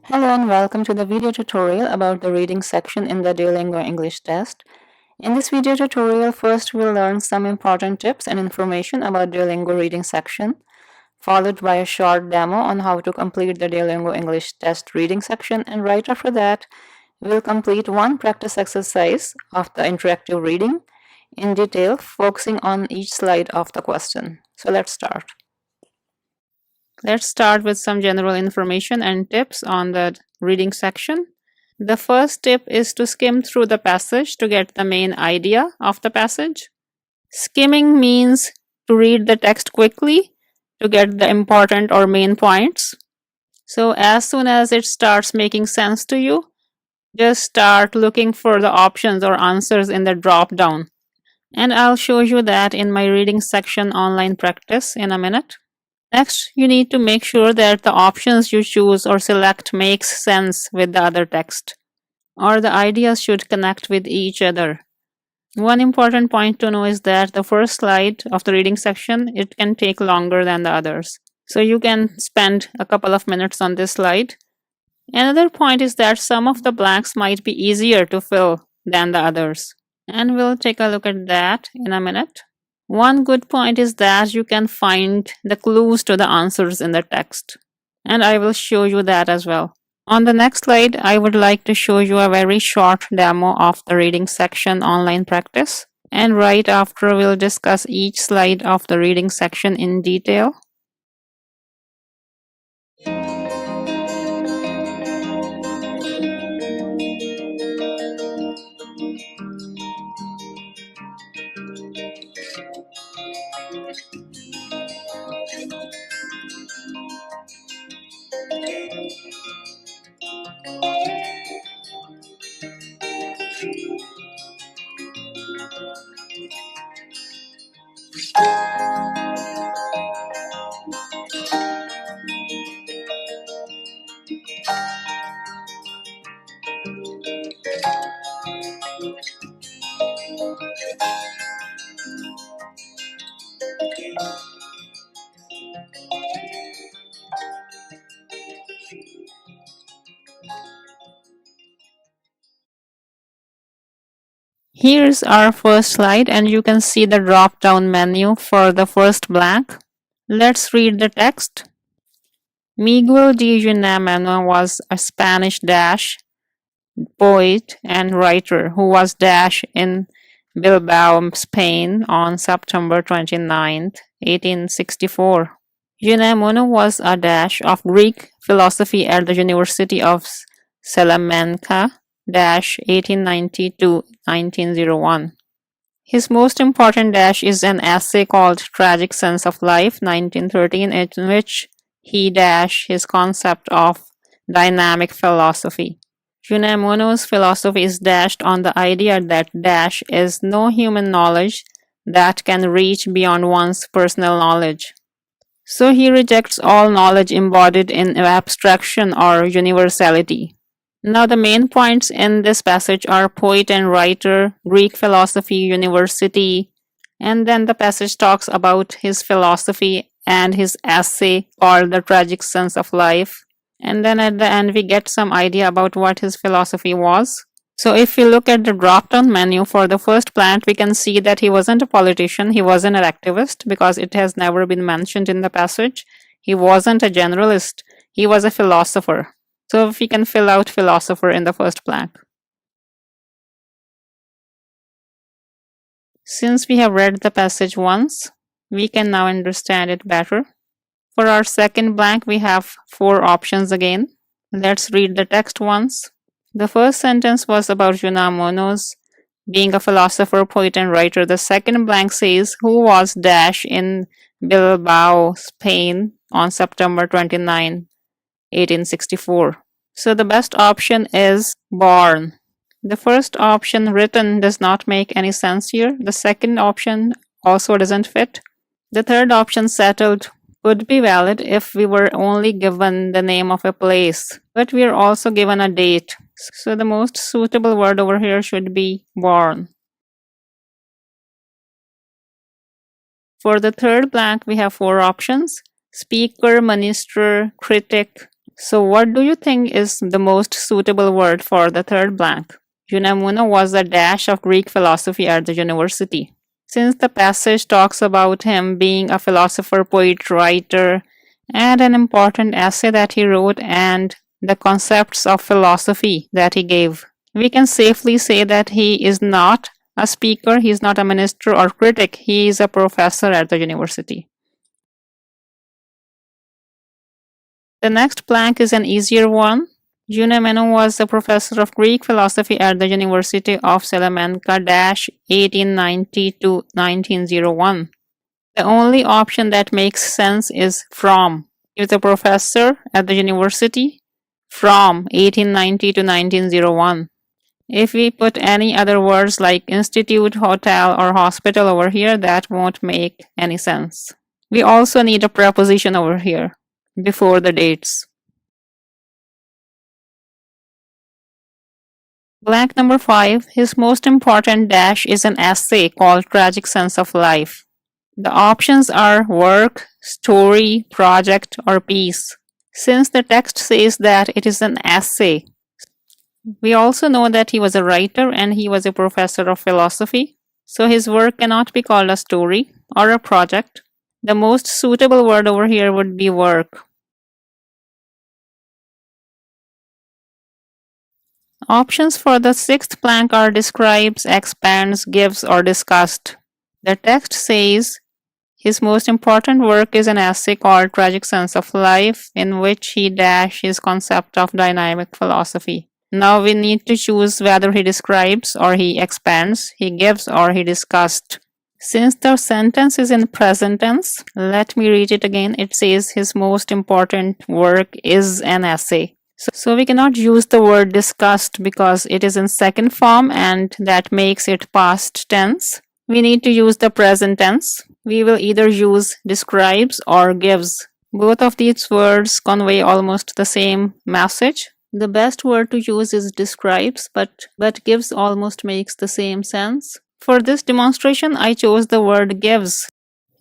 Hello and welcome to the video tutorial about the reading section in the Duolingo English test. In this video tutorial, first we'll learn some important tips and information about Duolingo reading section, followed by a short demo on how to complete the Duolingo English test reading section, and right after that, we'll complete one practice exercise of the interactive reading in detail, focusing on each slide of the question. So let's start. Let's start with some general information and tips on the reading section. The first tip is to skim through the passage to get the main idea of the passage. Skimming means to read the text quickly to get the important or main points. So as soon as it starts making sense to you, just start looking for the options or answers in the drop down. And I'll show you that in my reading section online practice in a minute. Next, you need to make sure that the options you choose or select makes sense with the other text, or the ideas should connect with each other. One important point to know is that the first slide of the reading section, it can take longer than the others. So you can spend a couple of minutes on this slide. Another point is that some of the blanks might be easier to fill than the others. And we'll take a look at that in a minute. One good point is that you can find the clues to the answers in the text. And I will show you that as well. On the next slide, I would like to show you a very short demo of the reading section online practice. And right after, we'll discuss each slide of the reading section in detail. Here's our first slide, and you can see the drop-down menu for the first blank. Let's read the text. Miguel de Unamuno was a Spanish poet and writer who was in Bilbao, Spain on September 29, 1864. Unamuno was a of Greek philosophy at the University of Salamanca 1890 to 1901. His most important is an essay called Tragic Sense of Life 1913, in which he his concept of dynamic philosophy. Unamuno's philosophy is dashed on the idea that is no human knowledge that can reach beyond one's personal knowledge. So he rejects all knowledge embodied in abstraction or universality. Now the main points in this passage are poet and writer, Greek philosophy, university, and then the passage talks about his philosophy and his essay called The Tragic Sense of Life. And then at the end we get some idea about what his philosophy was. So if we look at the drop-down menu for the first plant, we can see that he wasn't a politician, he wasn't an activist because it has never been mentioned in the passage. He wasn't a generalist, he was a philosopher. So if we can fill out philosopher in the first blank. Since we have read the passage once, we can now understand it better. For our second blank, we have 4 options again. Let's read the text once. The first sentence was about Unamuno's being a philosopher, poet, and writer. The second blank says, who was in Bilbao, Spain on September 29, 1864. So the best option is born. The first option, written, does not make any sense here. The second option also doesn't fit. The third option, settled, would be valid if we were only given the name of a place, but we are also given a date. So the most suitable word over here should be born. For the third blank, we have 4 options: speaker, minister, critic. So, what do you think is the most suitable word for the third blank? Unamuno was a dash of Greek philosophy at the university. Since the passage talks about him being a philosopher, poet, writer, and an important essay that he wrote, and the concepts of philosophy that he gave, we can safely say that he is not a speaker, he is not a minister or critic, he is a professor at the university. The next blank is an easier one. Eunomeno was a professor of Greek philosophy at the University of Salamanca 1890 to 1901. The only option that makes sense is from. He was a professor at the university from 1890 to 1901. If we put any other words like institute, hotel, or hospital over here, that won't make any sense. We also need a preposition over here before the dates. Blank number 5, his most important dash is an essay called Tragic Sense of Life. The options are work, story, project, or piece. Since the text says that it is an essay, we also know that he was a writer and he was a professor of philosophy, so his work cannot be called a story or a project. The most suitable word over here would be work. Options for the sixth blank are describes, expands, gives, or discussed. The text says his most important work is an essay called Tragic Sense of Life, in which he dash his concept of dynamic philosophy. Now we need to choose whether he describes or he expands, he gives or he discussed. Since the sentence is in present tense, let me read it again. It says his most important work is an essay. So we cannot use the word discussed because it is in second form and that makes it past tense. We need to use the present tense. We will either use describes or gives. Both of these words convey almost the same message. The best word to use is describes, but gives almost makes the same sense. For this demonstration, I chose the word gives.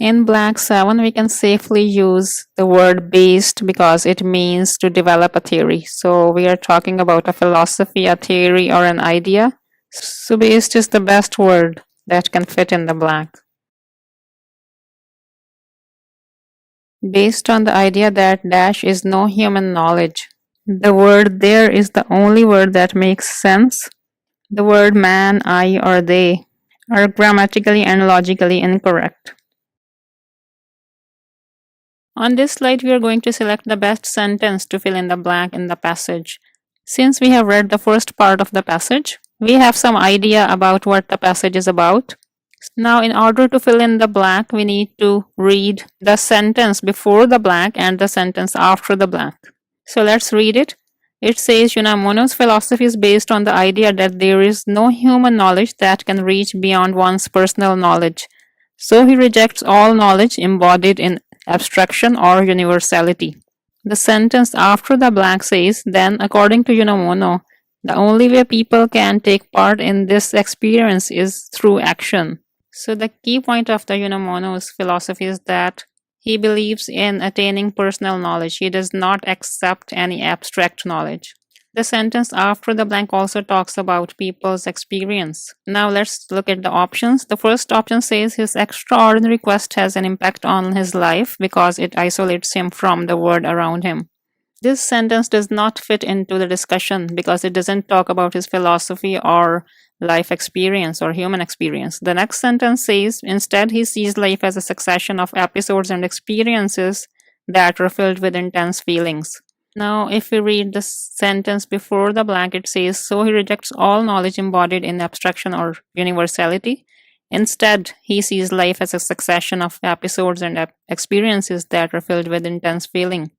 In blank 7, we can safely use the word based because it means to develop a theory. So we are talking about a philosophy, a theory, or an idea. So based is the best word that can fit in the blank. Based on the idea that dash is no human knowledge. The word there is the only word that makes sense. The word man, I, or they are grammatically and logically incorrect. On this slide, we are going to select the best sentence to fill in the blank in the passage. Since we have read the first part of the passage, we have some idea about what the passage is about. Now, in order to fill in the blank, we need to read the sentence before the blank and the sentence after the blank. So let's read it. It says Unamuno's philosophy is based on the idea that there is no human knowledge that can reach beyond one's personal knowledge. So he rejects all knowledge embodied in abstraction or universality. The sentence after the blank says, then, according to Unamuno, the only way people can take part in this experience is through action. So the key point of the Unamuno's philosophy is that he believes in attaining personal knowledge. He does not accept any abstract knowledge. The sentence after the blank also talks about people's experience. Now let's look at the options. The first option says his extraordinary quest has an impact on his life because it isolates him from the world around him. This sentence does not fit into the discussion because it doesn't talk about his philosophy or life experience or human experience. The next sentence says instead he sees life as a succession of episodes and experiences that are filled with intense feelings. Now, if we read the sentence before the blank, it says, so he rejects all knowledge embodied in abstraction or universality. Instead, he sees life as a succession of episodes and experiences that are filled with intense feeling.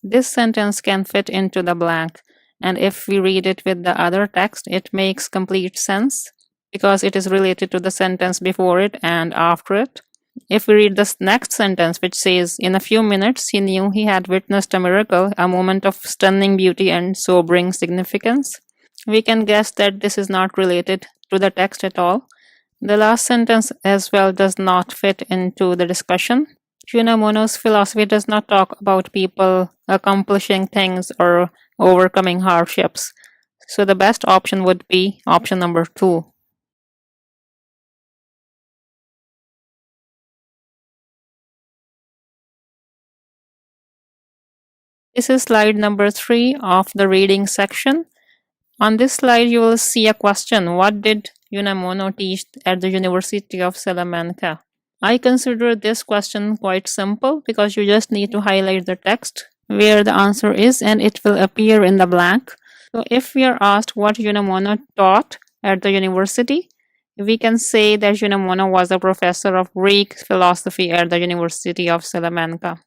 This sentence can fit into the blank, and if we read it with the other text, it makes complete sense because it is related to the sentence before it and after it. If we read this next sentence, which says, in a few minutes, he knew he had witnessed a miracle, a moment of stunning beauty and sobering significance, we can guess that this is not related to the text at all. The last sentence as well does not fit into the discussion. Unamuno's philosophy does not talk about people accomplishing things or overcoming hardships. So the best option would be option number 2. This is slide number 3 of the reading section. On this slide, you will see a question. What did Unamuno teach at the University of Salamanca? I consider this question quite simple because you just need to highlight the text where the answer is and it will appear in the blank. So if we are asked what Unamuno taught at the university, we can say that Unamuno was a professor of Greek philosophy at the University of Salamanca.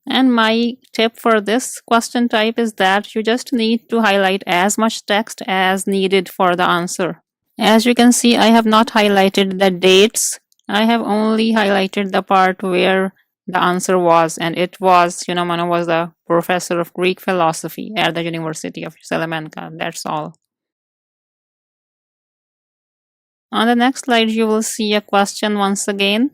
And my tip for this question type is that you just need to highlight as much text as needed for the answer. As you can see, I have not highlighted the dates. I have only highlighted the part where the answer was, and it was Unamuno was the professor of Greek philosophy at the University of Salamanca. That's all. On the next slide, you will see a question once again.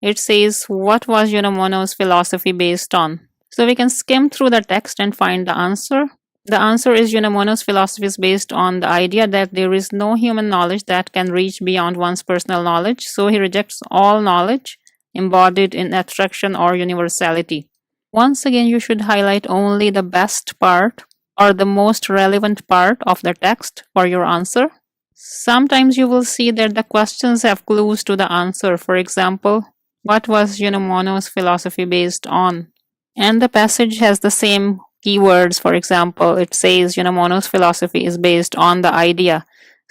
It says, what was Unamuno's philosophy based on? So we can skim through the text and find the answer. The answer is Unamuno's philosophy is based on the idea that there is no human knowledge that can reach beyond one's personal knowledge, so he rejects all knowledge embodied in abstraction or universality. Once again, you should highlight only the best part or the most relevant part of the text for your answer. Sometimes you will see that the questions have clues to the answer. For example, what was Unamuno's philosophy based on? And the passage has the same keywords. For example, it says Unamuno's philosophy is based on the idea.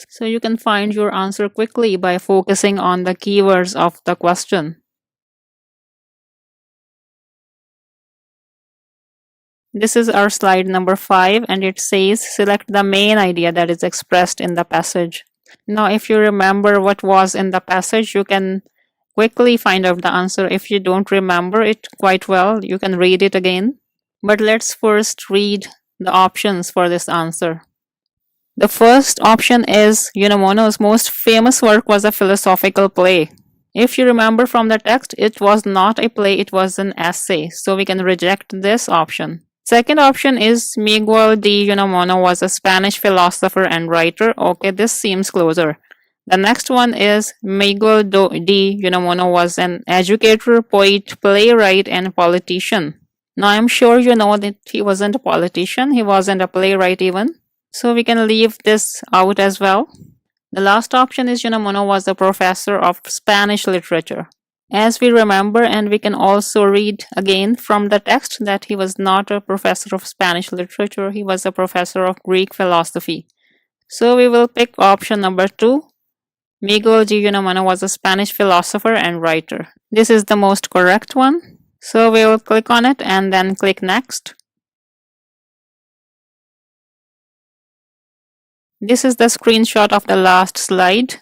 So you can find your answer quickly by focusing on the keywords of the question. This is our slide number 5, and it says select the main idea that is expressed in the passage. Now, if you remember what was in the passage, you can quickly find out the answer. If you don't remember it quite well, you can read it again. But let's first read the options for this answer. The first option is Unamuno's most famous work was a philosophical play. If you remember from the text, it was not a play, it was an essay. So we can reject this option. Second option is Miguel de Unamuno was a Spanish philosopher and writer. Okay, this seems closer. The next one is Miguel de Unamuno was an educator, poet, playwright, and politician. Now I'm sure you know that he wasn't a politician, he wasn't a playwright even. So we can leave this out as well. The last option is Unamuno was a professor of Spanish literature. As we remember, and we can also read again from the text, that he was not a professor of Spanish literature, he was a professor of Greek philosophy. So we will pick option number 2. Miguel de Unamuno was a Spanish philosopher and writer. This is the most correct one. So we will click on it and then click next. This is the screenshot of the last slide.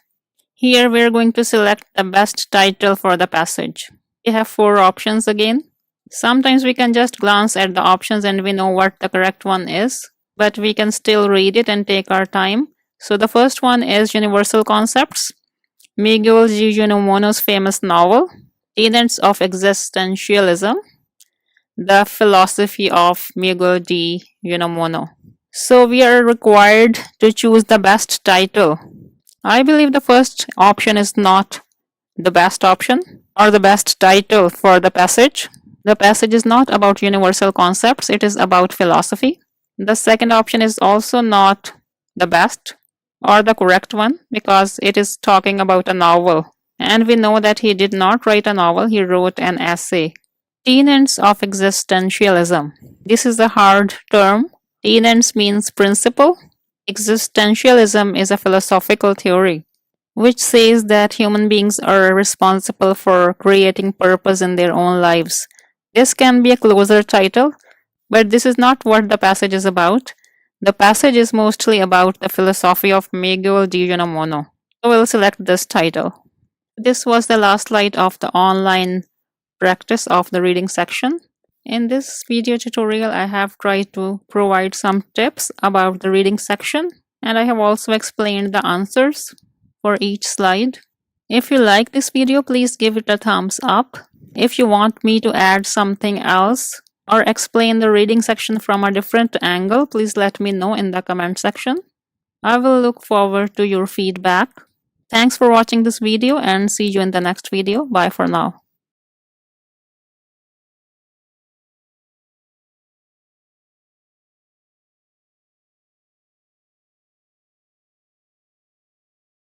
Here we are going to select the best title for the passage. We have 4 options again. Sometimes we can just glance at the options and we know what the correct one is, but we can still read it and take our time. So the first one is Universal Concepts, Miguel de Unamuno's famous novel, Tenets of Existentialism, The Philosophy of Miguel de Unamuno. So we are required to choose the best title. I believe the first option is not the best option or the best title for the passage. The passage is not about universal concepts, it is about philosophy. The second option is also not the best or the correct one because it is talking about a novel. And we know that he did not write a novel, he wrote an essay. Tenets of Existentialism. This is a hard term. Tenets means principle. Existentialism is a philosophical theory which says that human beings are responsible for creating purpose in their own lives. This can be a closer title, but this is not what the passage is about. The passage is mostly about the philosophy of Miguel de Unamuno. So we'll select this title. This was the last slide of the online practice of the reading section. In this video tutorial, I have tried to provide some tips about the reading section, and I have also explained the answers for each slide. If you like this video, please give it a thumbs up. If you want me to add something else or explain the reading section from a different angle, please let me know in the comment section. I will look forward to your feedback. Thanks for watching this video and see you in the next video. Bye for now.